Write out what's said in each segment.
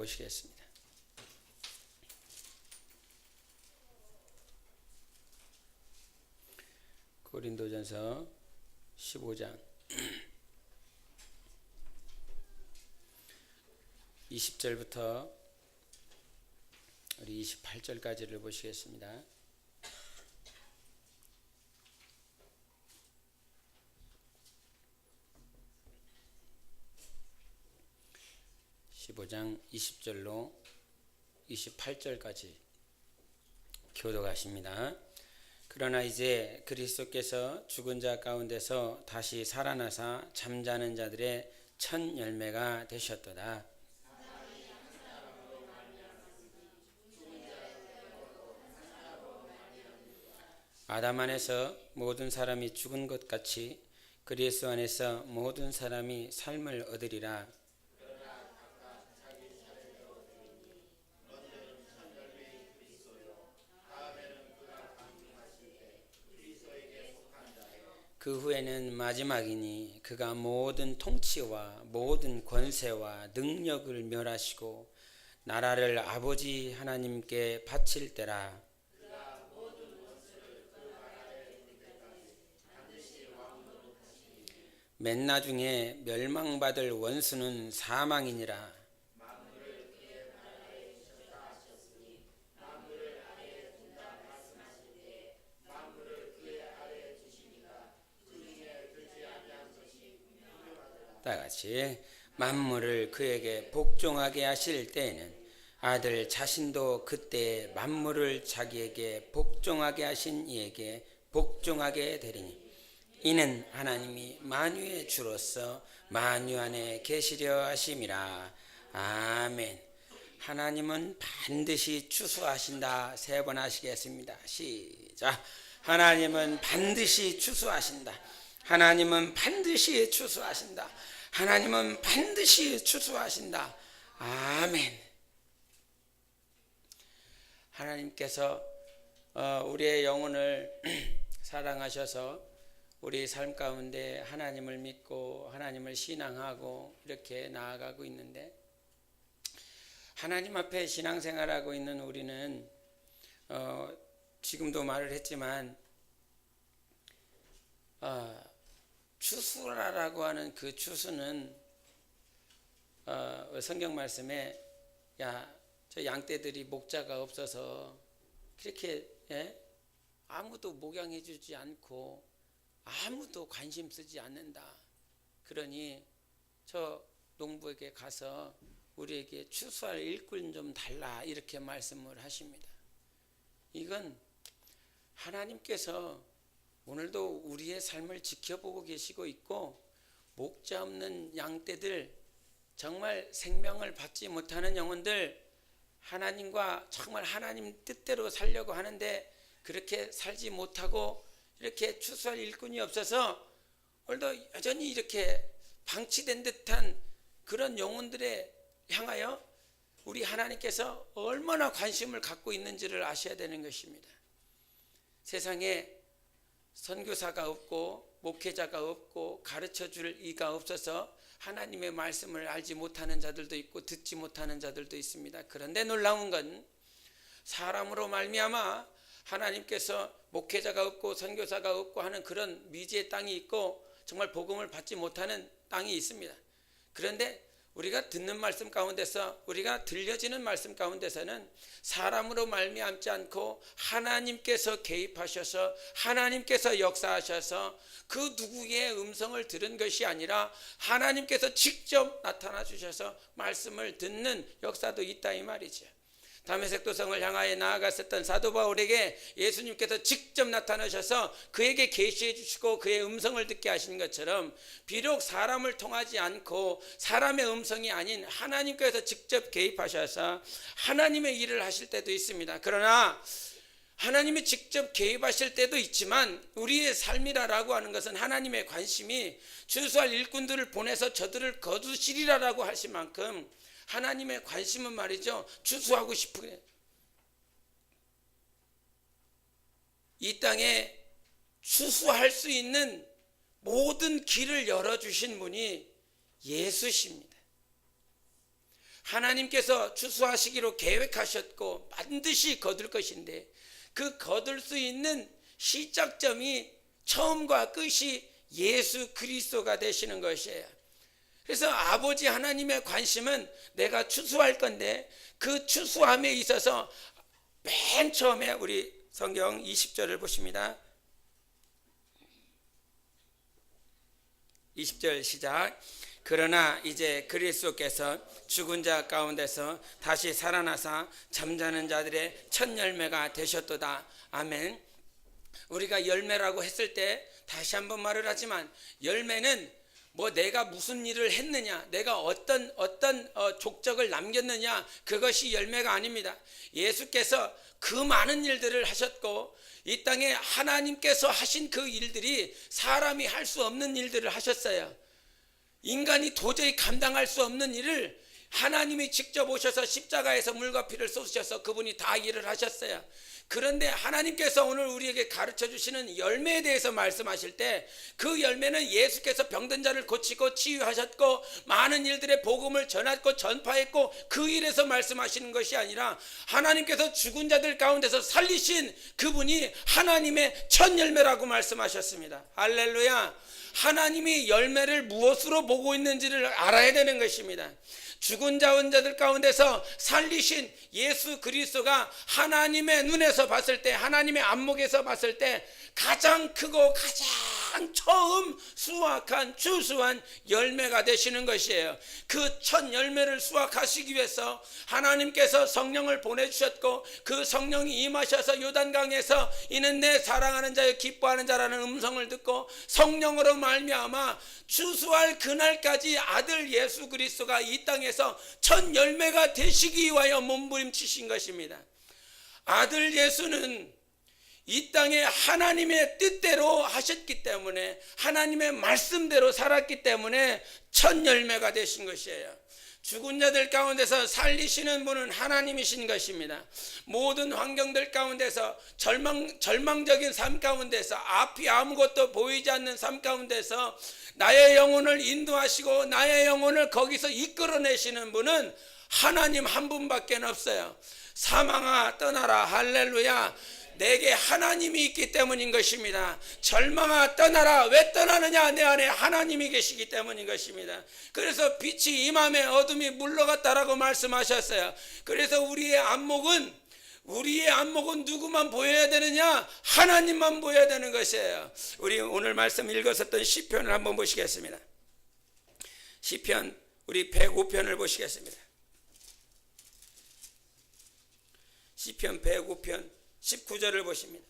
보시겠습니다. 고린도전서 15장 20절부터 우리 28절까지를 보시겠습니다. (15장) 20절로 28절까지 교독하십니다. 그러나 이제 그리스도께서 죽은 자 가운데서 다시 살아나사 잠자는 자들의 첫 열매가 되셨도다. 아담 안에서 모든 사람이 죽은 것 같이 그리스도 안에서 모든 사람이 삶을 얻으리라. 그 후에는 마지막이니 그가 모든 통치와 모든 권세와 능력을 멸하시고 나라를 아버지 하나님께 바칠 때라. 맨 나중에 멸망받을 원수는 사망이니라. 다같이 만물을 그에게 복종하게 하실 때에는 아들 자신도 그때 만물을 자기에게 복종하게 하신 이에게 복종하게 되리니 이는 하나님이 만유의 주로서 만유 안에 계시려 하심이라. 아멘. 하나님은 반드시 추수하신다. 3번 하시겠습니다. 시작. 하나님은 반드시 추수하신다. 하나님은 반드시 추수하신다. 하나님은 반드시 추수하신다. 아멘. 하나님께서 우리의 영혼을 사랑하셔서 우리 삶 가운데 하나님을 믿고 하나님을 신앙하고 이렇게 나아가고 있는데, 하나님 앞에 신앙생활하고 있는 우리는 지금도 말을 했지만 추수라라고 하는 그 추수는 성경 말씀에 저 양떼들이 목자가 없어서 그렇게 아무도 목양해 주지 않고 아무도 관심 쓰지 않는다. 그러니 저 농부에게 가서 우리에게 추수할 일꾼 좀 달라, 이렇게 말씀을 하십니다. 이건 하나님께서 오늘도 우리의 삶을 지켜보고 계시고 있고, 목자 없는 양떼들, 정말 생명을 받지 못하는 영혼들, 하나님과 정말 하나님 뜻대로 살려고 하는데 그렇게 살지 못하고 이렇게 추수할 일꾼이 없어서 오늘도 여전히 이렇게 방치된 듯한 그런 영혼들에 향하여 우리 하나님께서 얼마나 관심을 갖고 있는지를 아셔야 되는 것입니다. 세상에 선교사가 없고 목회자가 없고 가르쳐줄 이가 없어서 하나님의 말씀을 알지 못하는 자들도 있고 듣지 못하는 자들도 있습니다. 그런데 놀라운 건 사람으로 말미암아 하나님께서 목회자가 없고 선교사가 없고 하는 그런 미지의 땅이 있고 정말 복음을 받지 못하는 땅이 있습니다. 그런데 우리가 듣는 말씀 가운데서, 우리가 들려지는 말씀 가운데서는 사람으로 말미암지 않고 하나님께서 개입하셔서 하나님께서 역사하셔서 그 누구의 음성을 들은 것이 아니라 하나님께서 직접 나타나 주셔서 말씀을 듣는 역사도 있다, 이 말이죠. 다메섹 도성을 향하여 나아갔었던 사도 바울에게 예수님께서 직접 나타나셔서 그에게 계시해 주시고 그의 음성을 듣게 하신 것처럼, 비록 사람을 통하지 않고 사람의 음성이 아닌 하나님께서 직접 개입하셔서 하나님의 일을 하실 때도 있습니다. 그러나 하나님이 직접 개입하실 때도 있지만 우리의 삶이라고 하는 것은 하나님의 관심이 추수할 일꾼들을 보내서 저들을 거두시리라라고 하신 만큼 하나님의 관심은 말이죠, 추수하고 싶은, 이 땅에 추수할 수 있는 모든 길을 열어주신 분이 예수십니다. 하나님께서 추수하시기로 계획하셨고 반드시 거둘 것인데 그 거둘 수 있는 시작점이 처음과 끝이 예수 그리스도가 되시는 것이에요. 그래서 아버지 하나님의 관심은 내가 추수할 건데 그 추수함에 있어서 맨 처음에 우리 성경 20절을 보십니다. 20절 시작. 그러나 이제 그리스도께서 죽은 자 가운데서 다시 살아나사 잠자는 자들의 첫 열매가 되셨도다. 아멘. 우리가 열매라고 했을 때 다시 한번 말을 하지만 열매는 뭐 내가 무슨 일을 했느냐, 내가 어떤 족적을 남겼느냐, 그것이 열매가 아닙니다. 예수께서 그 많은 일들을 하셨고 이 땅에 하나님께서 하신 그 일들이 사람이 할 수 없는 일들을 하셨어요. 인간이 도저히 감당할 수 없는 일을 하나님이 직접 오셔서 십자가에서 물과 피를 쏟으셔서 그분이 다 일을 하셨어요. 그런데 하나님께서 오늘 우리에게 가르쳐 주시는 열매에 대해서 말씀하실 때 그 열매는 예수께서 병든 자를 고치고 치유하셨고 많은 일들의 복음을 전했고 전파했고 그 일에서 말씀하시는 것이 아니라 하나님께서 죽은 자들 가운데서 살리신 그분이 하나님의 첫 열매라고 말씀하셨습니다. 할렐루야. 하나님이 열매를 무엇으로 보고 있는지를 알아야 되는 것입니다. 죽은 자들 가운데서 살리신 예수 그리스도가 하나님의 눈에서 봤을 때, 하나님의 안목에서 봤을 때 가장 크고 가장 처음 수확한 추수한 열매가 되시는 것이에요. 그 첫 열매를 수확하시기 위해서 하나님께서 성령을 보내주셨고 그 성령이 임하셔서 요단강에서 이는 내 사랑하는 자여 기뻐하는 자라는 음성을 듣고 성령으로 말미암아 추수할 그날까지 아들 예수 그리스도가 이 땅에서 첫 열매가 되시기 위하여 몸부림치신 것입니다. 아들 예수는 이 땅에 하나님의 뜻대로 하셨기 때문에 하나님의 말씀대로 살았기 때문에 첫 열매가 되신 것이에요. 죽은 자들 가운데서 살리시는 분은 하나님이신 것입니다. 모든 환경들 가운데서 절망적인 삶 가운데서 앞이 아무것도 보이지 않는 삶 가운데서 나의 영혼을 인도하시고 나의 영혼을 거기서 이끌어내시는 분은 하나님 한 분밖에 없어요. 사망아 떠나라. 할렐루야. 내게 하나님이 있기 때문인 것입니다. 절망아 떠나라. 왜 떠나느냐? 내 안에 하나님이 계시기 때문인 것입니다. 그래서 빛이 임함에 어둠이 물러갔다라고 말씀하셨어요. 그래서 우리의 안목은 누구만 보여야 되느냐? 하나님만 보여야 되는 것이에요. 우리 오늘 말씀 읽었었던 시편을 한번 보시겠습니다. 시편 우리 105편을 보시겠습니다. 시편 105편 19절을 보십니다.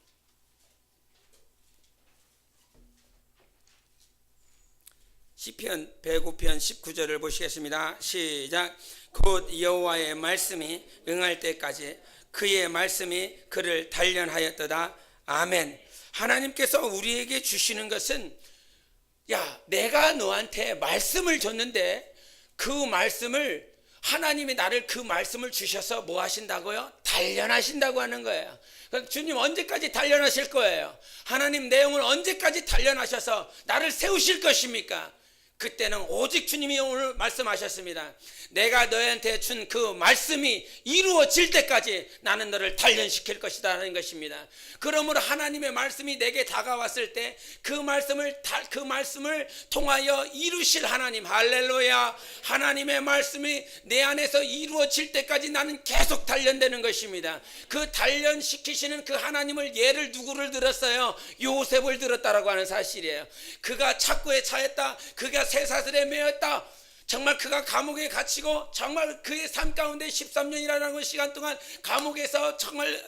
시편 105편 19절을 보시겠습니다. 시작. 곧 여호와의 말씀이 응할 때까지 그의 말씀이 그를 단련하였도다. 아멘. 하나님께서 우리에게 주시는 것은 야, 내가 너한테 말씀을 줬는데 그 말씀을 하나님이 나를 그 말씀을 주셔서 뭐 하신다고요? 단련하신다고 하는 거예요. 주님 언제까지 단련하실 거예요? 하나님 내 영을 언제까지 단련하셔서 나를 세우실 것입니까? 그때는 오직 주님이 오늘 말씀하셨습니다. 내가 너희한테 준 그 말씀이 이루어질 때까지 나는 너를 단련시킬 것이다 하는 것입니다. 그러므로 하나님의 말씀이 내게 다가왔을 때 그 말씀을 통하여 이루실 하나님, 할렐루야. 하나님의 말씀이 내 안에서 이루어질 때까지 나는 계속 단련되는 것입니다. 그 단련시키시는 그 하나님을 예를 누구를 들었어요? 요셉을 들었다라고 하는 사실이에요. 그가 착고에 차였다. 그가 쇠사슬에 매였다. 정말 그가 감옥에 갇히고 정말 그의 삶 가운데 13년이라는 시간 동안 감옥에서 정말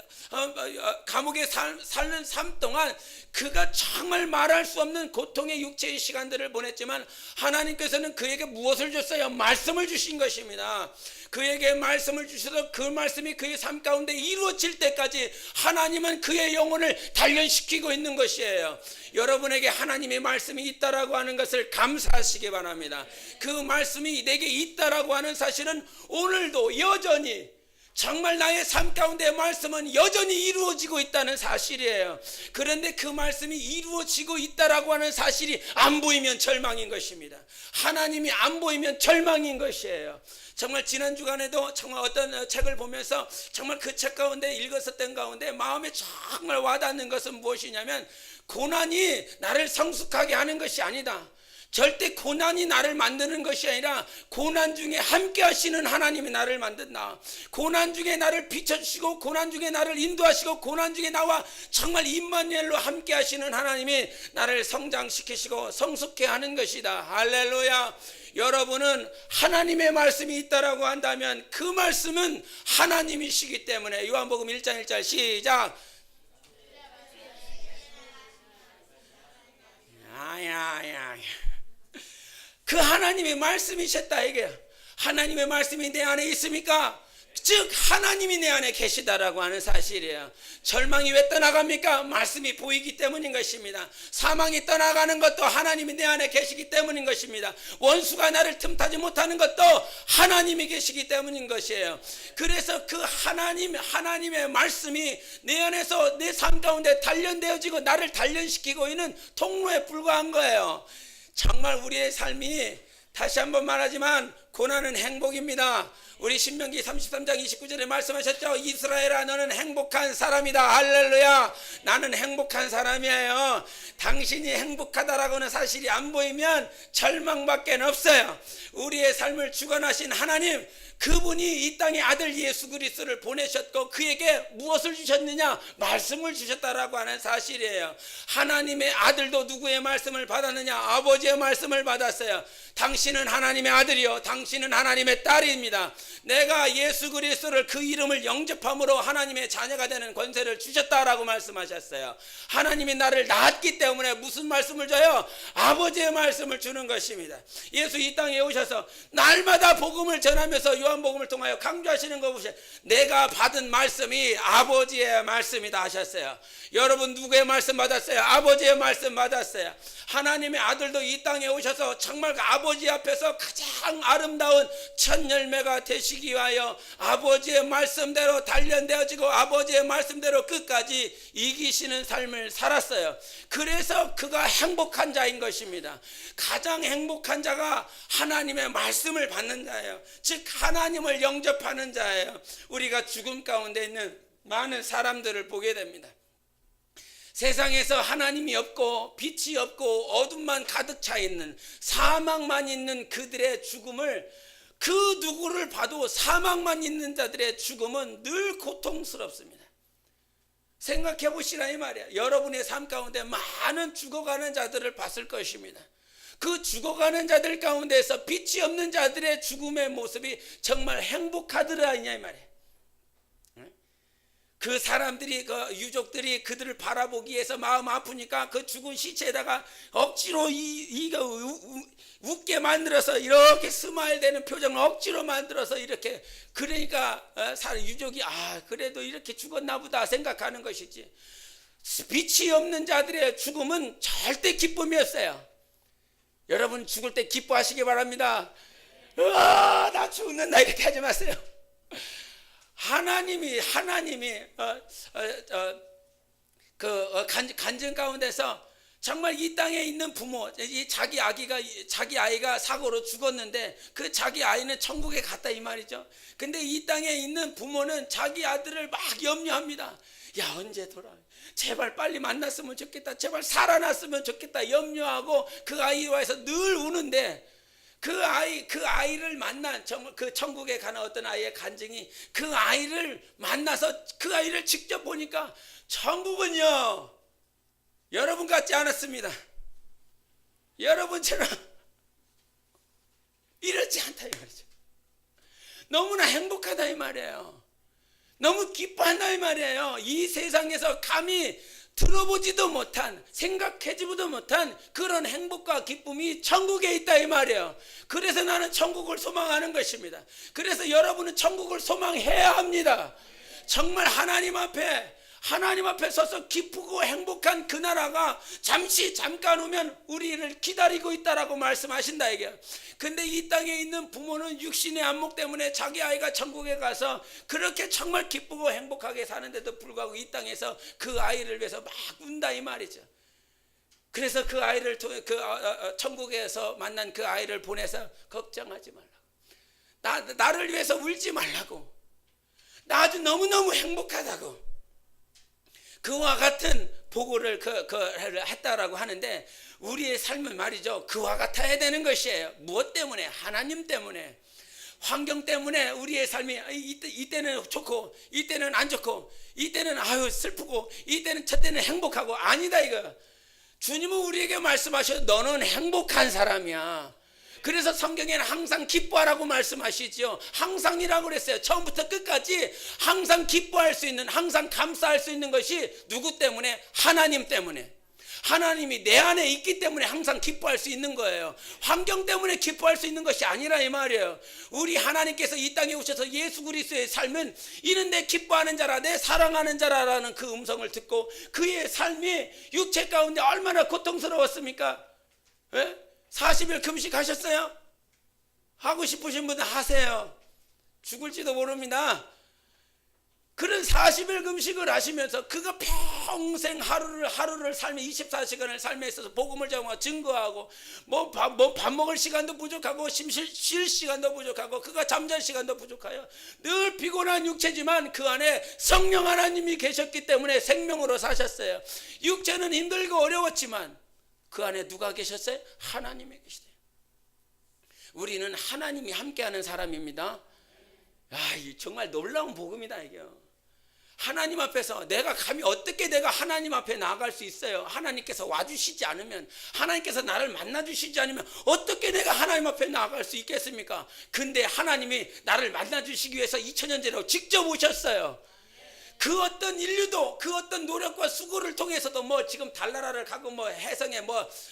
감옥에 사는 삶 동안 그가 정말 말할 수 없는 고통의 육체의 시간들을 보냈지만 하나님께서는 그에게 무엇을 줬어요? 말씀을 주신 것입니다. 그에게 말씀을 주셔서 그 말씀이 그의 삶 가운데 이루어질 때까지 하나님은 그의 영혼을 단련시키고 있는 것이에요. 여러분에게 하나님의 말씀이 있다라고 하는 것을 감사하시기 바랍니다. 그 말씀이 내게 있다라고 하는 사실은 오늘도 여전히 정말 나의 삶 가운데 말씀은 여전히 이루어지고 있다는 사실이에요. 그런데 그 말씀이 이루어지고 있다라고 하는 사실이 안 보이면 절망인 것입니다. 하나님이 안 보이면 절망인 것이에요. 정말 지난 주간에도 정말 어떤 책을 보면서 정말 그 책 가운데 읽었었던 가운데 마음에 정말 와닿는 것은 무엇이냐면, 고난이 나를 성숙하게 하는 것이 아니다. 절대 고난이 나를 만드는 것이 아니라 고난 중에 함께 하시는 하나님이 나를 만든다. 고난 중에 나를 비춰주시고 고난 중에 나를 인도하시고 고난 중에 나와 정말 임마누엘로 함께 하시는 하나님이 나를 성장시키시고 성숙해 하는 것이다. 할렐루야. 여러분은 하나님의 말씀이 있다라고 한다면 그 말씀은 하나님이시기 때문에, 요한복음 1장 1절 시작. 야야야. 그 하나님의 말씀이셨다 이게요. 하나님의 말씀이 내 안에 있습니까? 즉 하나님이 내 안에 계시다라고 하는 사실이에요. 절망이 왜 떠나갑니까? 말씀이 보이기 때문인 것입니다. 사망이 떠나가는 것도 하나님이 내 안에 계시기 때문인 것입니다. 원수가 나를 틈타지 못하는 것도 하나님이 계시기 때문인 것이에요. 그래서 그 하나님의 말씀이 내 안에서 내 삶 가운데 단련되어지고 나를 단련시키고 있는 통로에 불과한 거예요. 정말 우리의 삶이, 다시 한번 말하지만, 고난은 행복입니다. 우리 신명기 33장 29절에 말씀하셨죠. 이스라엘아, 너는 행복한 사람이다. 할렐루야. 나는 행복한 사람이에요. 당신이 행복하다라고는 사실이 안 보이면 절망밖에 없어요. 우리의 삶을 주관하신 하나님, 그분이 이 땅에 아들 예수 그리스도를 보내셨고 그에게 무엇을 주셨느냐? 말씀을 주셨다라고 하는 사실이에요. 하나님의 아들도 누구의 말씀을 받았느냐? 아버지의 말씀을 받았어요. 당신은 하나님의 아들이요, 당신은 하나님의 딸입니다. 내가 예수 그리스도를, 그 이름을 영접함으로 하나님의 자녀가 되는 권세를 주셨다라고 말씀하셨어요. 하나님이 나를 낳았기 때문에 무슨 말씀을 줘요? 아버지의 말씀을 주는 것입니다. 예수 이 땅에 오셔서 날마다 복음을 전하면서 요한복음을 통하여 강조하시는 거 보세요. 내가 받은 말씀이 아버지의 말씀이다 하셨어요. 여러분 누구의 말씀 받았어요? 아버지의 말씀 받았어요. 하나님의 아들도 이 땅에 오셔서 정말 그 아버지 앞에서 가장 아름다운 첫 열매가 되시기 위하여 아버지의 말씀대로 단련되어지고 아버지의 말씀대로 끝까지 이기시는 삶을 살았어요. 그래서 그가 행복한 자인 것입니다. 가장 행복한 자가 하나님의 말씀을 받는 자예요. 즉 하나님을 영접하는 자예요. 우리가 죽음 가운데 있는 많은 사람들을 보게 됩니다. 세상에서 하나님이 없고 빛이 없고 어둠만 가득 차 있는, 사망만 있는 그들의 죽음을, 그 누구를 봐도 사망만 있는 자들의 죽음은 늘 고통스럽습니다. 생각해 보시라 이 말이야. 여러분의 삶 가운데 많은 죽어가는 자들을 봤을 것입니다. 그 죽어가는 자들 가운데서 빛이 없는 자들의 죽음의 모습이 정말 행복하더라 이 말이야. 그 사람들이, 그 유족들이 그들을 바라보기 위해서 마음 아프니까 그 죽은 시체에다가 억지로 웃게 만들어서 이렇게 스마일 되는 표정을 억지로 만들어서 이렇게, 그러니까 유족이 그래도 이렇게 죽었나 보다 생각하는 것이지, 빛이 없는 자들의 죽음은 절대 기쁨이었어요. 여러분 죽을 때 기뻐하시기 바랍니다. 나 죽는다 이렇게 하지 마세요. 하나님이 간증 가운데서 정말 이 땅에 있는 부모, 자기 아이가 사고로 죽었는데 그 자기 아이는 천국에 갔다 이 말이죠. 근데 이 땅에 있는 부모는 자기 아들을 막 염려합니다. 야, 언제 돌아? 제발 빨리 만났으면 좋겠다. 제발 살아났으면 좋겠다. 염려하고 그 아이와서 늘 우는데, 그 아이를 만난, 그 천국에 가는 어떤 아이의 간증이, 그 아이를 만나서 그 아이를 직접 보니까 천국은요, 여러분 같지 않았습니다. 여러분처럼 이렇지 않다 이 말이죠. 너무나 행복하다 이 말이에요. 너무 기뻐한다 이 말이에요. 이 세상에서 감히 들어보지도 못한, 생각해지도 못한 그런 행복과 기쁨이 천국에 있다 이 말이에요. 그래서 나는 천국을 소망하는 것입니다. 그래서 여러분은 천국을 소망해야 합니다. 정말 하나님 앞에 하나님 앞에 서서 기쁘고 행복한 그 나라가 잠깐 오면 우리를 기다리고 있다라고 말씀하신다 이게. 근데 이 땅에 있는 부모는 육신의 안목 때문에 자기 아이가 천국에 가서 그렇게 정말 기쁘고 행복하게 사는데도 불구하고 이 땅에서 그 아이를 위해서 막 운다 이 말이죠. 그래서 그 아이를 천국에서 만난 그 아이를 보내서 걱정하지 말라고, 나를 위해서 울지 말라고, 나 아주 너무너무 행복하다고, 그와 같은 보고를 했다라고 하는데, 우리의 삶은 말이죠, 그와 같아야 되는 것이에요. 무엇 때문에? 하나님 때문에. 환경 때문에 우리의 삶이 이때는 좋고 이때는 안 좋고 이때는 아유 슬프고 이때는 저때는 행복하고, 아니다 이거. 주님은 우리에게 말씀하셔요. 너는 행복한 사람이야. 그래서 성경에는 항상 기뻐하라고 말씀하시죠. 항상이라고 그랬어요. 처음부터 끝까지 항상 기뻐할 수 있는, 항상 감사할 수 있는 것이 누구 때문에? 하나님 때문에. 하나님이 내 안에 있기 때문에 항상 기뻐할 수 있는 거예요. 환경 때문에 기뻐할 수 있는 것이 아니라 이 말이에요. 우리 하나님께서 이 땅에 오셔서 예수 그리스도의 삶은 이는 내 기뻐하는 자라, 내 사랑하는 자라라는 그 음성을 듣고 그의 삶이 육체 가운데 얼마나 고통스러웠습니까? 40일 금식하셨어요? 하고 싶으신 분은 하세요. 죽을지도 모릅니다. 그런 40일 금식을 하시면서 그가 평생 하루를 삶에 24시간을 삶에 있어서 복음을 전하고 증거하고 밥 먹을 시간도 부족하고 쉴 시간도 부족하고 그가 잠잘 시간도 부족하여 늘 피곤한 육체지만 그 안에 성령 하나님이 계셨기 때문에 생명으로 사셨어요. 육체는 힘들고 어려웠지만 그 안에 누가 계셨어요? 하나님이 계시대요. 우리는 하나님이 함께하는 사람입니다. 정말 놀라운 복음이다 이게요. 하나님 앞에서 내가 감히 어떻게 내가 하나님 앞에 나아갈 수 있어요? 하나님께서 와주시지 않으면, 하나님께서 나를 만나주시지 않으면 어떻게 내가 하나님 앞에 나아갈 수 있겠습니까? 근데 하나님이 나를 만나주시기 위해서 2000년 전에 직접 오셨어요. 그 어떤 인류도 그 어떤 노력과 수고를 통해서도 지금 달나라를 가고 해성에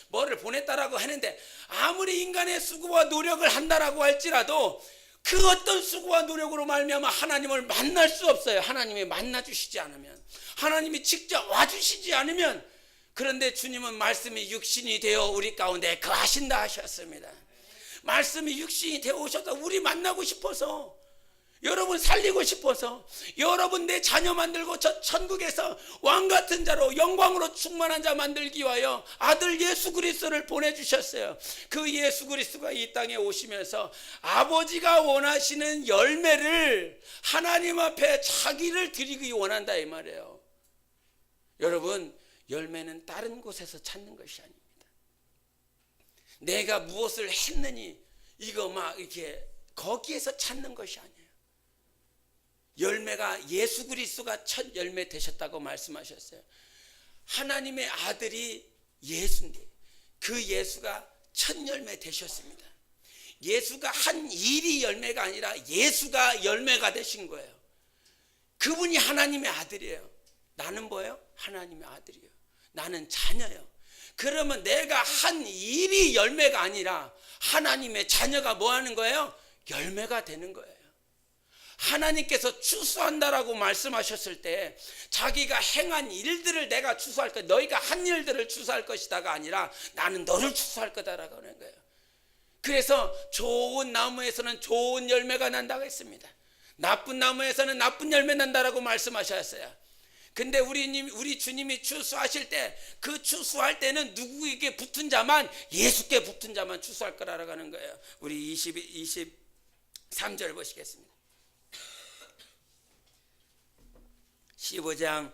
뭐를 보냈다라고 하는데, 아무리 인간의 수고와 노력을 한다라고 할지라도 그 어떤 수고와 노력으로 말미암아 하나님을 만날 수 없어요. 하나님이 만나주시지 않으면, 하나님이 직접 와주시지 않으면. 그런데 주님은 말씀이 육신이 되어 우리 가운데 거하신다 하셨습니다. 말씀이 육신이 되어 오셔서 우리 만나고 싶어서, 여러분 살리고 싶어서, 여러분 내 자녀 만들고 저 천국에서 왕같은 자로 영광으로 충만한 자 만들기 위하여 아들 예수 그리스도를 보내주셨어요. 그 예수 그리스도가 이 땅에 오시면서 아버지가 원하시는 열매를 하나님 앞에 자기를 드리기 원한다 이 말이에요. 여러분, 열매는 다른 곳에서 찾는 것이 아닙니다. 내가 무엇을 했느니 이거 이렇게 거기에서 찾는 것이 아니에요. 열매가 예수 그리스도가 첫 열매 되셨다고 말씀하셨어요. 하나님의 아들이 예수인데 그 예수가 첫 열매 되셨습니다. 예수가 한 일이 열매가 아니라 예수가 열매가 되신 거예요. 그분이 하나님의 아들이에요. 나는 뭐예요? 하나님의 아들이에요. 나는 자녀예요. 그러면 내가 한 일이 열매가 아니라 하나님의 자녀가 뭐 하는 거예요? 열매가 되는 거예요. 하나님께서 추수한다라고 말씀하셨을 때 자기가 행한 일들을 내가 추수할 것, 너희가 한 일들을 추수할 것이다가 아니라 나는 너를 추수할 거다라고 하는 거예요. 그래서 좋은 나무에서는 좋은 열매가 난다고 했습니다. 나쁜 나무에서는 나쁜 열매 난다라고 말씀하셨어요. 근데 우리 주님이 추수하실 때 그 추수할 때는 누구에게 붙은 자만, 예수께 붙은 자만 추수할 거라고 하는 거예요. 우리 23절 보시겠습니다. 15장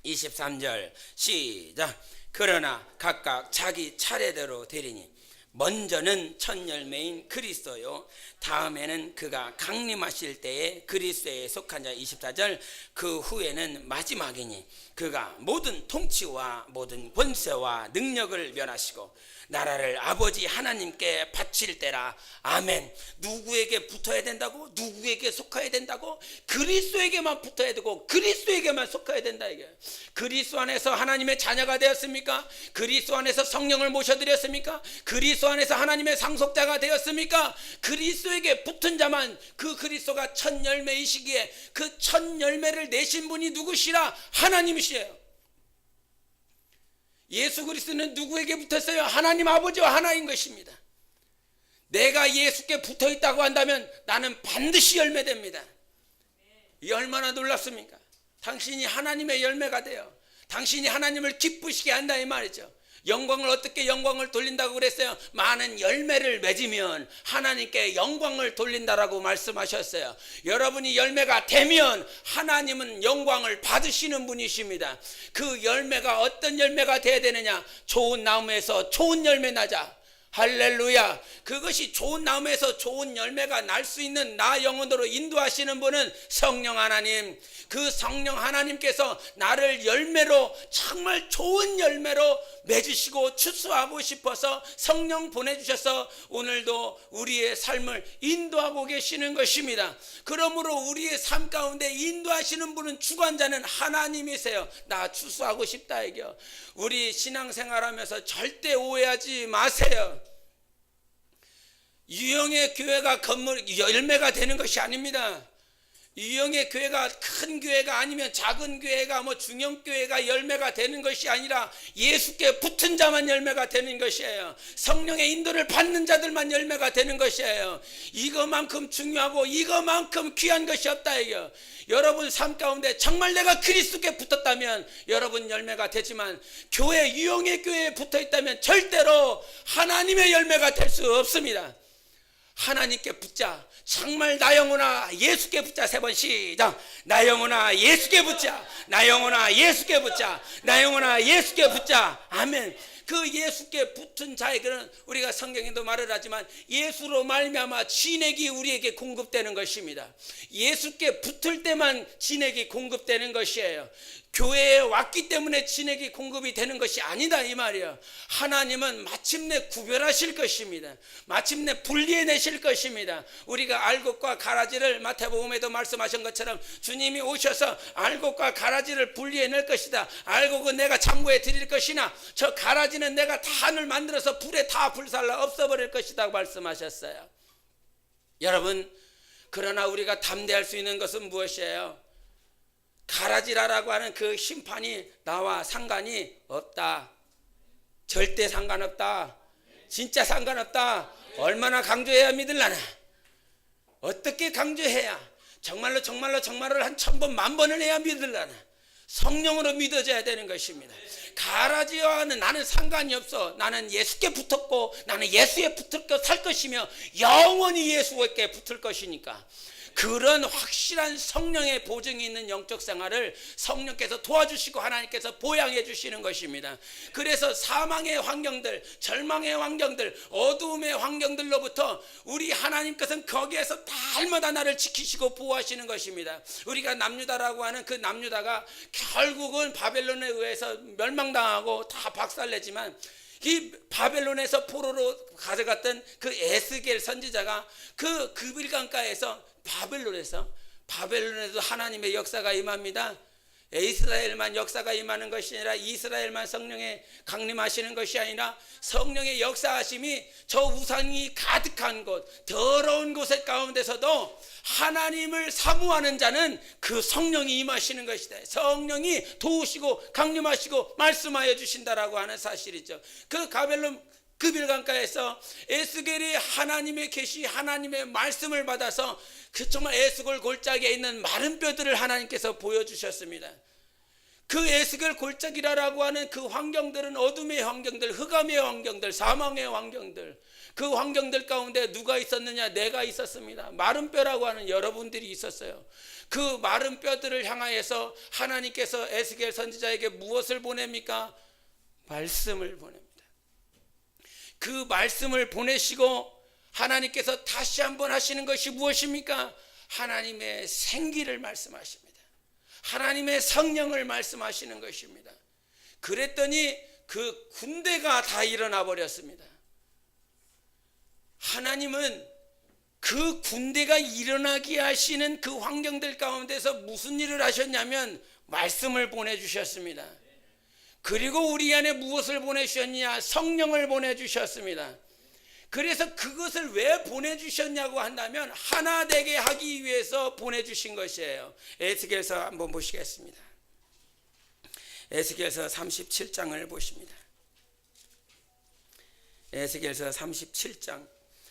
23절 시작. 그러나 각각 자기 차례대로 되리니 먼저는 첫 열매인 그리스도요, 다음에는 그가 강림하실 때에 그리스도에 속한 자. 24절. 그 후에는 마지막이니 그가 모든 통치와 모든 권세와 능력을 멸하시고 나라를 아버지 하나님께 바칠 때라. 아멘. 누구에게 붙어야 된다고? 누구에게 속해야 된다고? 그리스도에게만 붙어야 되고 그리스도에게만 속해야 된다 이게. 그리스도 안에서 하나님의 자녀가 되었습니까? 그리스도 안에서 성령을 모셔드렸습니까? 그리스도 그리스도 안에서 하나님의 상속자가 되었습니까? 그리스도에게 붙은 자만, 그 그리스도가 첫 열매이시기에 그 첫 열매를 내신 분이 누구시라? 하나님이시에요. 예수 그리스도는 누구에게 붙었어요? 하나님 아버지와 하나인 것입니다. 내가 예수께 붙어 있다고 한다면 나는 반드시 열매됩니다. 이 얼마나 놀랍습니까? 당신이 하나님의 열매가 돼요. 당신이 하나님을 기쁘시게 한다 이 말이죠. 영광을 어떻게 영광을 돌린다고 그랬어요? 많은 열매를 맺으면 하나님께 영광을 돌린다라고 말씀하셨어요. 여러분이 열매가 되면 하나님은 영광을 받으시는 분이십니다. 그 열매가 어떤 열매가 돼야 되느냐? 좋은 나무에서 좋은 열매 나자. 할렐루야. 그것이 좋은 나무에서 좋은 열매가 날 수 있는 나 영혼으로 인도하시는 분은 성령 하나님. 그 성령 하나님께서 나를 열매로, 정말 좋은 열매로 맺으시고 추수하고 싶어서 성령 보내주셔서 오늘도 우리의 삶을 인도하고 계시는 것입니다. 그러므로 우리의 삶 가운데 인도하시는 분은, 주관자는 하나님이세요. 나 추수하고 싶다 이겨. 우리 신앙생활하면서 절대 오해하지 마세요. 유형의 교회가 열매가 되는 것이 아닙니다. 유형의 교회가 큰 교회가 아니면 작은 교회가 중형 교회가 열매가 되는 것이 아니라 예수께 붙은 자만 열매가 되는 것이에요. 성령의 인도를 받는 자들만 열매가 되는 것이에요. 이거만큼 중요하고 이거만큼 귀한 것이 없다 이거. 여러분 삶 가운데 정말 내가 그리스도께 붙었다면 여러분 열매가 되지만, 교회, 유형의 교회에 붙어 있다면 절대로 하나님의 열매가 될 수 없습니다. 하나님께 붙자. 정말 나 영혼아 예수께 붙자. 3번 시작. 나 영혼아 예수께 붙자. 나 영혼아 예수께 붙자. 나 영혼아 예수께 붙자. 아멘. 그 예수께 붙은 자에게는 우리가 성경에도 말을 하지만 예수로 말미암아 진액이 우리에게 공급되는 것입니다. 예수께 붙을 때만 진액이 공급되는 것이에요. 교회에 왔기 때문에 진액이 공급이 되는 것이 아니다 이 말이에요. 하나님은 마침내 구별하실 것입니다. 마침내 분리해내실 것입니다. 우리가 알곡과 가라지를 마태복음에도 말씀하신 것처럼 주님이 오셔서 알곡과 가라지를 분리해낼 것이다. 알곡은 내가 창고에 드릴 것이나 저 가라지는 내가 단을 만들어서 불에 다 불살라 없어버릴 것이다 말씀하셨어요. 여러분, 그러나 우리가 담대할 수 있는 것은 무엇이에요? 가라지라라고 하는 그 심판이 나와 상관이 없다. 절대 상관없다. 진짜 상관없다. 얼마나 강조해야 믿을라나? 어떻게 강조해야? 정말로 한 1000번, 10,000번을 해야 믿을라나? 성령으로 믿어져야 되는 것입니다. 가라지와는 나는 상관이 없어. 나는 예수께 붙었고 나는 예수에 붙을 살 것이며 영원히 예수께 붙을 것이니까. 그런 확실한 성령의 보증이 있는 영적 생활을 성령께서 도와주시고 하나님께서 보양해 주시는 것입니다. 그래서 사망의 환경들, 절망의 환경들, 어두움의 환경들로부터 우리 하나님께서는 거기에서 날마다 나를 지키시고 보호하시는 것입니다. 우리가 남유다라고 하는 그 남유다가 결국은 바벨론에 의해서 멸망당하고 다 박살내지만, 이 바벨론에서 포로로 가져갔던 그 에스겔 선지자가 그 그빌강가에서 바벨론에도 하나님의 역사가 임합니다. 이스라엘만 역사가 임하는 것이 아니라 이스라엘만 성령의 강림하시는 것이 아니라 성령의 역사하심이 저 우상이 가득한 곳, 더러운 곳의 가운데서도 하나님을 사모하는 자는 그 성령이 임하시는 것이다. 성령이 도우시고 강림하시고 말씀하여 주신다라고 하는 사실이죠. 그 바벨론 그빌강가에서 에스겔이 하나님의 계시, 하나님의 말씀을 받아서 그 정말 에스겔 골짜기에 있는 마른 뼈들을 하나님께서 보여주셨습니다. 그 에스겔 골짜기라고 하는 그 환경들은 어둠의 환경들, 흑암의 환경들, 사망의 환경들, 그 환경들 가운데 누가 있었느냐? 내가 있었습니다. 마른 뼈라고 하는 여러분들이 있었어요. 그 마른 뼈들을 향하여서 하나님께서 에스겔 선지자에게 무엇을 보냅니까? 말씀을 보냅니다. 그 말씀을 보내시고 하나님께서 다시 한번 하시는 것이 무엇입니까? 하나님의 생기를 말씀하십니다. 하나님의 성령을 말씀하시는 것입니다. 그랬더니 그 군대가 다 일어나 버렸습니다. 하나님은 그 군대가 일어나게 하시는 그 환경들 가운데서 무슨 일을 하셨냐면 말씀을 보내주셨습니다. 그리고 우리 안에 무엇을 보내주셨냐? 성령을 보내주셨습니다. 그래서 그것을 왜 보내주셨냐고 한다면 하나 되게 하기 위해서 보내주신 것이에요. 에스겔서 한번 보시겠습니다. 에스겔서 37장을 보십니다. 에스겔서 37장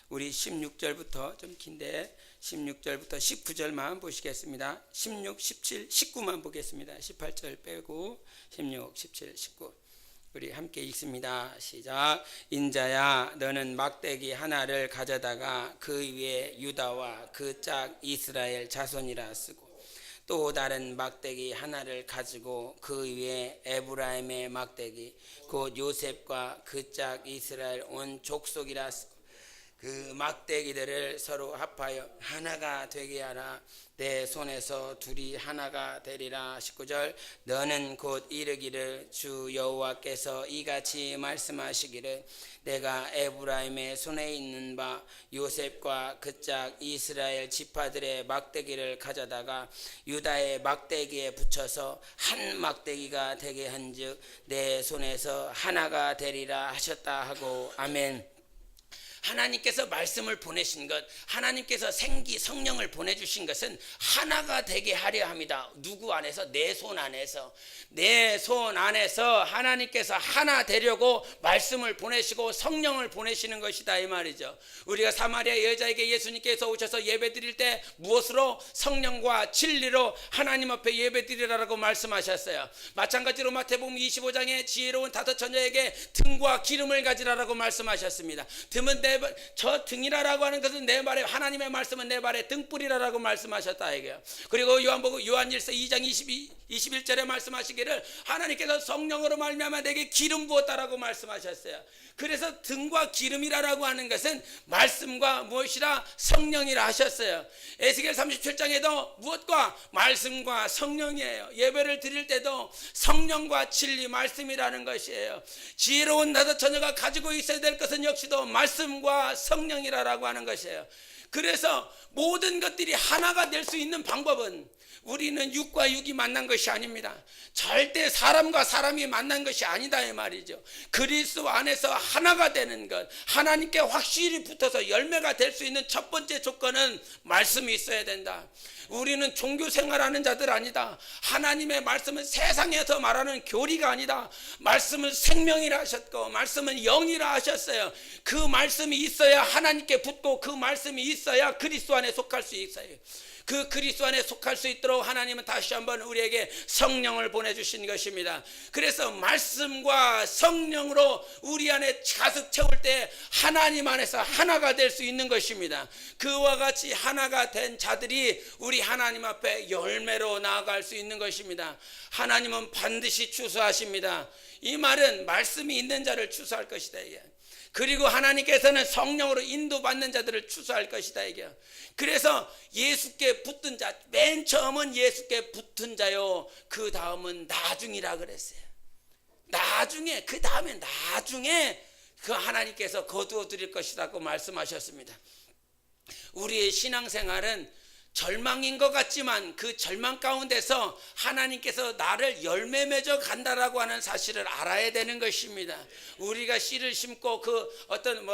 우리 16절부터 좀 긴데 16절부터 19절만 보시겠습니다. 16, 17, 19만 보겠습니다. 18절 빼고 16, 17, 19 우리 함께 읽습니다. 시작. 인자야 너는 막대기 하나를 가져다가 그 위에 유다와 그 짝 이스라엘 자손이라 쓰고 또 다른 막대기 하나를 가지고 그 위에 에브라임의 막대기 곧 요셉과 그 짝 이스라엘 온 족속이라 쓰고 그 막대기들을 서로 합하여 하나가 되게 하라. 내 손에서 둘이 하나가 되리라. 19절 너는 곧 이르기를 주 여호와께서 이같이 말씀하시기를 내가 에브라임의 손에 있는 바 요셉과 그 짝 이스라엘 지파들의 막대기를 가져다가 유다의 막대기에 붙여서 한 막대기가 되게 한즉 내 손에서 하나가 되리라 하셨다 하고 아멘. 하나님께서 말씀을 보내신 것, 하나님께서 생기 성령을 보내주신 것은 하나가 되게 하려 합니다. 누구 안에서? 내 손 안에서. 내 손 안에서 하나님께서 하나 되려고 말씀을 보내시고 성령을 보내시는 것이다 이 말이죠. 우리가 사마리아 여자에게 예수님께서 오셔서 예배 드릴 때 무엇으로? 성령과 진리로 하나님 앞에 예배 드리라고 말씀하셨어요. 마찬가지로 마태복음 25장에 지혜로운 다섯 처녀에게 등과 기름을 가지라라고 말씀하셨습니다. 등은 저 등이라고 하는 것은 내 발에 하나님의 말씀은 내 발에 등불이라고 말씀하셨다 이게요. 그리고 요한일서 2장 21절에 말씀하시기를 하나님께서 성령으로 말미암아 내게 기름 부었다라고 말씀하셨어요. 그래서 등과 기름이라고 하는 것은 말씀과 무엇이라? 성령이라 하셨어요. 에스겔 37장에도 무엇과? 말씀과 성령이에요. 예배를 드릴 때도 성령과 진리 말씀이라는 것이에요. 지혜로운 다섯 처녀가 가지고 있어야 될 것은 역시도 말씀과 성령이라고 하는 것이에요. 그래서 모든 것들이 하나가 될 수 있는 방법은 우리는 육과 육이 만난 것이 아닙니다. 절대 사람과 사람이 만난 것이 아니다 이 말이죠. 그리스도 안에서 하나가 되는 것, 하나님께 확실히 붙어서 열매가 될 수 있는 첫 번째 조건은 말씀이 있어야 된다. 우리는 종교 생활하는 자들 아니다. 하나님의 말씀은 세상에서 말하는 교리가 아니다. 말씀은 생명이라 하셨고 말씀은 영이라 하셨어요. 그 말씀이 있어야 하나님께 붙고 그 말씀이 있어야 그리스도 안에 속할 수 있어요. 그 그리스도 안에 속할 수 있도록 하나님은 다시 한번 우리에게 성령을 보내주신 것입니다. 그래서 말씀과 성령으로 우리 안에 가득 채울 때 하나님 안에서 하나가 될 수 있는 것입니다. 그와 같이 하나가 된 자들이 우리 하나님 앞에 열매로 나아갈 수 있는 것입니다. 하나님은 반드시 추수하십니다. 이 말은 말씀이 있는 자를 추수할 것이다 이게. 그리고 하나님께서는 성령으로 인도받는 자들을 추수할 것이다 이게. 그래서 예수께 붙은 자, 맨 처음은 예수께 붙은 자요, 그 다음은 나중이라 그랬어요. 나중에, 그 다음에 나중에 그 하나님께서 거두어 드릴 것이라고 말씀하셨습니다. 우리의 신앙생활은 절망인 것 같지만 그 절망 가운데서 하나님께서 나를 열매 맺어 간다라고 하는 사실을 알아야 되는 것입니다. 우리가 씨를 심고 그 어떤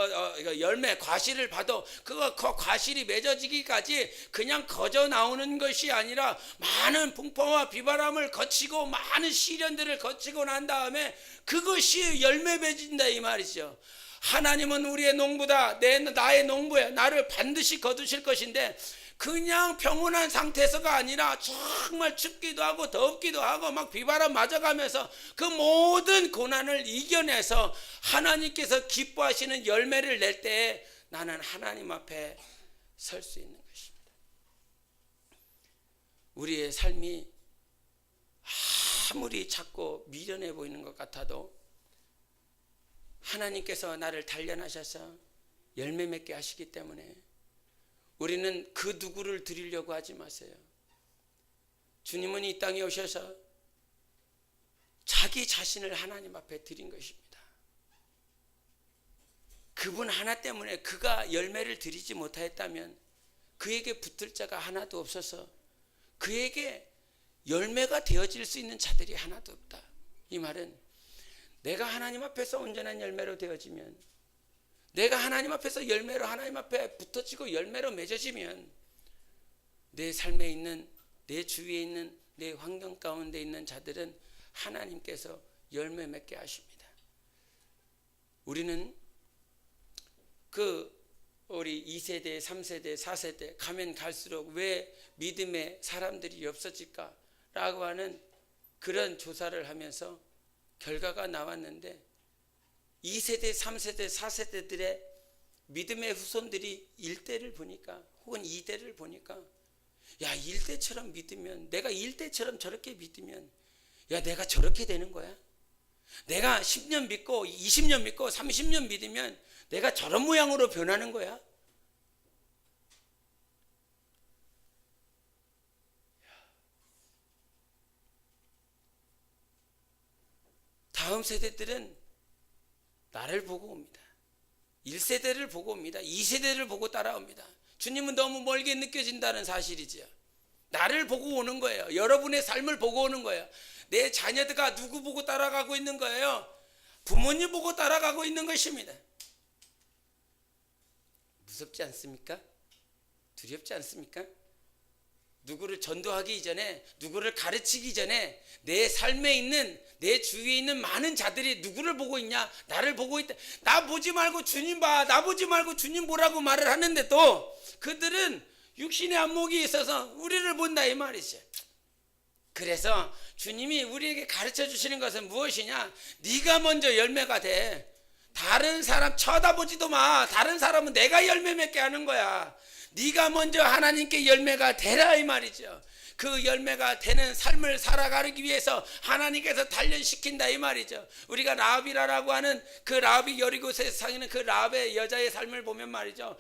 열매 과실을 봐도 그 과실이 맺어지기까지 그냥 거저 나오는 것이 아니라 많은 풍파와 비바람을 거치고 많은 시련들을 거치고 난 다음에 그것이 열매 맺는다 이 말이죠. 하나님은 우리의 농부다. 나의 농부야. 나를 반드시 거두실 것인데 그냥 평온한 상태에서가 아니라 정말 춥기도 하고 덥기도 하고 막 비바람 맞아가면서 그 모든 고난을 이겨내서 하나님께서 기뻐하시는 열매를 낼 때 나는 하나님 앞에 설 수 있는 것입니다. 우리의 삶이 아무리 작고 미련해 보이는 것 같아도 하나님께서 나를 단련하셔서 열매 맺게 하시기 때문에 우리는 그 누구를 드리려고 하지 마세요. 주님은 이 땅에 오셔서 자기 자신을 하나님 앞에 드린 것입니다. 그분 하나 때문에 그가 열매를 드리지 못하였다면 그에게 붙을 자가 하나도 없어서 그에게 열매가 되어질 수 있는 자들이 하나도 없다. 이 말은 내가 하나님 앞에서 온전한 열매로 되어지면 내가 하나님 앞에서 열매로 하나님 앞에 붙어지고 열매로 맺어지면 내 삶에 있는, 내 주위에 있는, 내 환경 가운데 있는 자들은 하나님께서 열매 맺게 하십니다. 우리는 우리 2세대, 3세대, 4세대 가면 갈수록 왜 믿음의 사람들이 없어질까라고 하는 그런 조사를 하면서 결과가 나왔는데 2세대, 3세대, 4세대들의 믿음의 후손들이 1대를 보니까 혹은 2대를 보니까 야 1대처럼 믿으면, 내가 1대처럼 저렇게 믿으면 야 내가 저렇게 되는 거야. 내가 10년 믿고 20년 믿고 30년 믿으면 내가 저런 모양으로 변하는 거야. 다음 세대들은 나를 보고 옵니다. 1세대를 보고 옵니다. 2세대를 보고 따라옵니다. 주님은 너무 멀게 느껴진다는 사실이죠. 나를 보고 오는 거예요. 여러분의 삶을 보고 오는 거예요. 내 자녀들과 누구 보고 따라가고 있는 거예요? 부모님 보고 따라가고 있는 것입니다. 무섭지 않습니까? 두렵지 않습니까? 누구를 전도하기 이전에, 누구를 가르치기 전에 내 삶에 있는, 내 주위에 있는 많은 자들이 누구를 보고 있냐? 나를 보고 있다. 나 보지 말고 주님 봐. 나 보지 말고 주님 보라고 말을 하는데도 그들은 육신의 안목이 있어서 우리를 본다 이 말이죠. 그래서 주님이 우리에게 가르쳐 주시는 것은 무엇이냐? 네가 먼저 열매가 돼. 다른 사람 쳐다보지도 마. 다른 사람은 내가 열매 맺게 하는 거야. 네가 먼저 하나님께 열매가 되라 이 말이죠. 그 열매가 되는 삶을 살아가기 위해서 하나님께서 단련시킨다 이 말이죠. 우리가 라합이라고 하는 그 라합이 여리고에서 사는 그 라합의 여자의 삶을 보면 말이죠,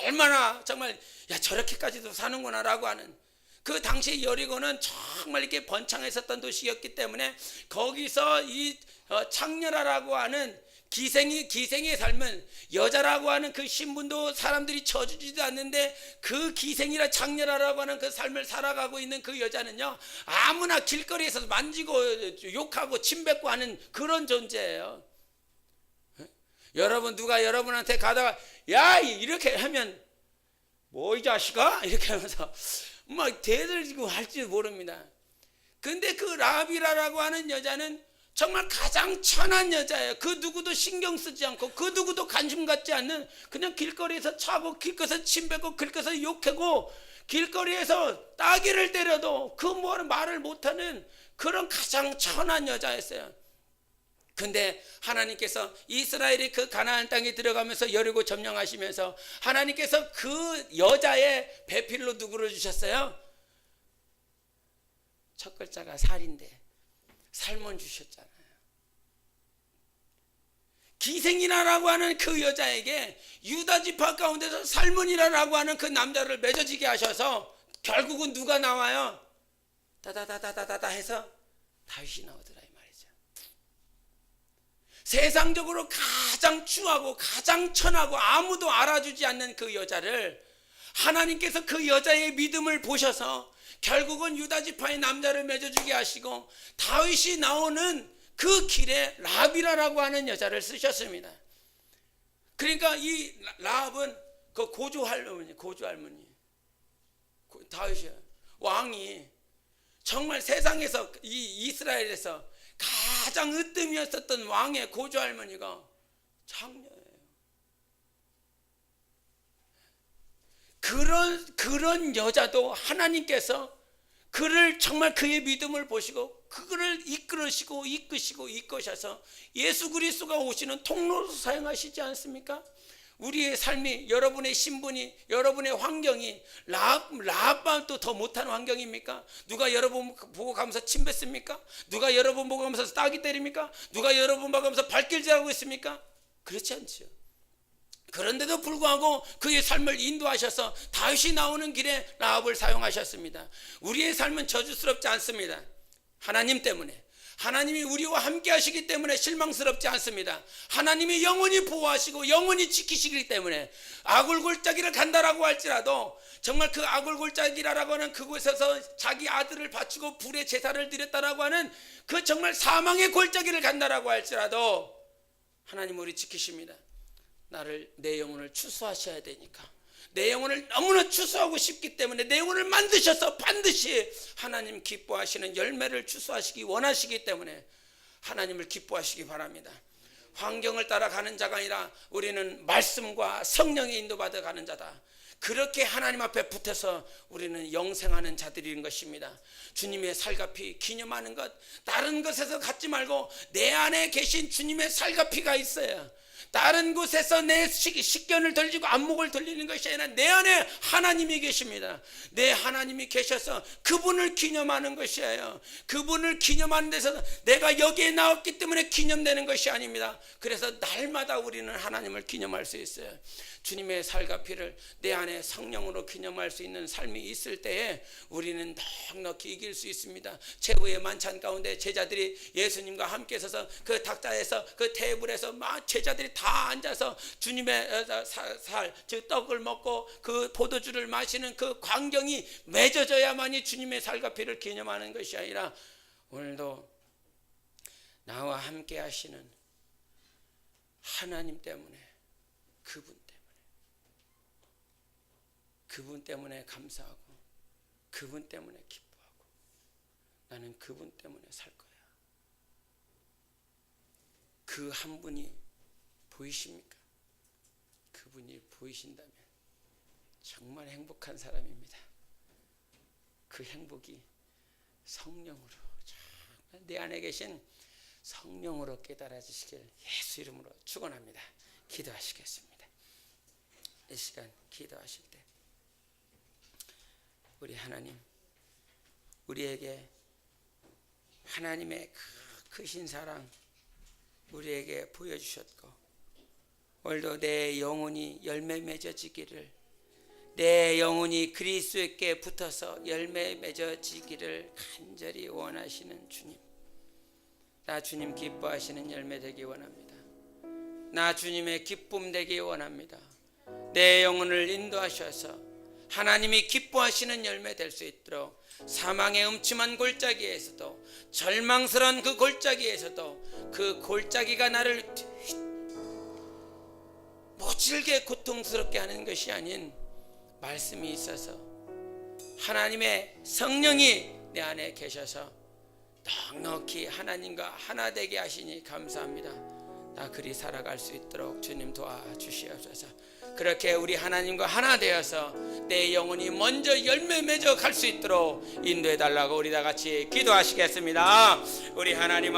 얼마나 정말 야 저렇게까지도 사는구나 라고 하는, 그 당시 여리고는 정말 이렇게 번창했었던 도시였기 때문에 거기서 이 창녀라고 하는 기생의 삶은, 여자라고 하는 그 신분도 사람들이 쳐주지도 않는데 그 기생이라 창녀라고 하는 그 삶을 살아가고 있는 그 여자는요, 아무나 길거리에서 만지고 욕하고 침뱉고 하는 그런 존재예요. 여러분, 누가 여러분한테 가다가 야 이렇게 하면 뭐 이 자식아 이렇게 하면서 막 대들고 할지 모릅니다. 근데 그 라합이라고 하는 여자는 정말 가장 천한 여자예요. 그 누구도 신경 쓰지 않고 그 누구도 관심 갖지 않는, 그냥 길거리에서 차고 길거리에서 침뱉고 길거리에서 욕하고 길거리에서 따귀를 때려도 그 말을 못하는 그런 가장 천한 여자였어요. 근데 하나님께서 이스라엘이 그 가나안 땅에 들어가면서 여리고 점령하시면서 하나님께서 그 여자의 배필로 누구를 주셨어요? 첫 글자가 살인데 살몬 주셨잖아요. 기생이라고 하는 그 여자에게 유다 지파 가운데서 살몬이라고 하는 그 남자를 맺어지게 하셔서 결국은 누가 나와요? 다다다다다다 해서 다윗이 나오더라 이 말이죠. 세상적으로 가장 추하고 가장 천하고 아무도 알아주지 않는 그 여자를 하나님께서 그 여자의 믿음을 보셔서 결국은 유다 지파의 남자를 맺어주게 하시고 다윗이 나오는 그 길에 라합이라고 하는 여자를 쓰셨습니다. 그러니까 이 라합은 그 고조 할머니 다윗이 왕이 정말 세상에서 이 이스라엘에서 가장 으뜸이었었던 왕의 고조 할머니가 창녀예요. 그런 여자도 하나님께서 그를 정말 그의 믿음을 보시고 그를 이끄시고 이끄셔서 예수 그리스도가 오시는 통로로 사용하시지 않습니까? 우리의 삶이, 여러분의 신분이, 여러분의 환경이 라합보다 더 못한 환경입니까? 누가 여러분 보고 가면서 침뱉습니까? 누가 여러분 보고 가면서 따기 때립니까? 누가 여러분 보고 가면서 발길질하고 있습니까? 그렇지 않죠. 그런데도 불구하고 그의 삶을 인도하셔서 다윗이 나오는 길에 라합을 사용하셨습니다. 우리의 삶은 저주스럽지 않습니다. 하나님 때문에, 하나님이 우리와 함께 하시기 때문에 실망스럽지 않습니다. 하나님이 영원히 보호하시고 영원히 지키시기 때문에 아굴골짜기를 간다라고 할지라도, 정말 그 아굴골짜기라고 하는 그곳에서 자기 아들을 바치고 불에 제사를 드렸다라고 하는 그 정말 사망의 골짜기를 간다라고 할지라도 하나님 우리 지키십니다. 내 영혼을 추수하셔야 되니까, 내 영혼을 너무나 추수하고 싶기 때문에 내 영혼을 만드셔서 반드시 하나님 기뻐하시는 열매를 추수하시기 원하시기 때문에 하나님을 기뻐하시기 바랍니다. 환경을 따라가는 자가 아니라 우리는 말씀과 성령의 인도받아 가는 자다. 그렇게 하나님 앞에 붙어서 우리는 영생하는 자들인 것입니다. 주님의 살갑이 기념하는 것, 다른 것에서 갖지 말고 내 안에 계신 주님의 살갑이가 있어요. 다른 곳에서 내 식견을 돌리고 안목을 돌리는 것이 아니라 내 안에 하나님이 계십니다. 내 하나님이 계셔서 그분을 기념하는 것이에요. 그분을 기념하는 데서 내가 여기에 나왔기 때문에 기념되는 것이 아닙니다. 그래서 날마다 우리는 하나님을 기념할 수 있어요. 주님의 살갑이를 내 안에 성령으로 기념할 수 있는 삶이 있을 때에 우리는 넉넉히 이길 수 있습니다. 최후의 만찬 가운데 제자들이 예수님과 함께 서서 그 탁자에서 그 테이블에서 막 제자들이 다 앉아서 주님의 즉 떡을 먹고 그 포도주를 마시는 그 광경이 맺어져야만이 주님의 살갑이를 기념하는 것이 아니라 오늘도 나와 함께 하시는 하나님 때문에, 그분 때문에 감사하고 그분 때문에 기뻐하고 나는 그분 때문에 살 거야. 그 한 분이 보이십니까? 그분이 보이신다면 정말 행복한 사람입니다. 그 행복이 성령으로, 정말 내 안에 계신 성령으로 깨달아지시길 예수 이름으로 축원합니다. 기도하시겠습니다. 이 시간 기도하실 때 우리 하나님, 우리에게 하나님의 크신 사랑 우리에게 보여주셨고, 오늘도 내 영혼이 열매 맺어지기를, 내 영혼이 그리스도께 붙어서 열매 맺어지기를 간절히 원하시는 주님, 나 주님 기뻐하시는 열매 되기 원합니다. 나 주님의 기쁨 되기 원합니다. 내 영혼을 인도하셔서 하나님이 기뻐하시는 열매 될 수 있도록 사망의 음침한 골짜기에서도, 절망스러운 그 골짜기에서도 그 골짜기가 나를 모질게 고통스럽게 하는 것이 아닌 말씀이 있어서 하나님의 성령이 내 안에 계셔서 넉넉히 하나님과 하나 되게 하시니 감사합니다. 나 그리 살아갈 수 있도록 주님 도와주시옵소서. 그렇게 우리 하나님과 하나 되어서 내 영혼이 먼저 열매 맺어 갈 수 있도록 인도해 달라고 우리 다 같이 기도하시겠습니다. 우리 하나님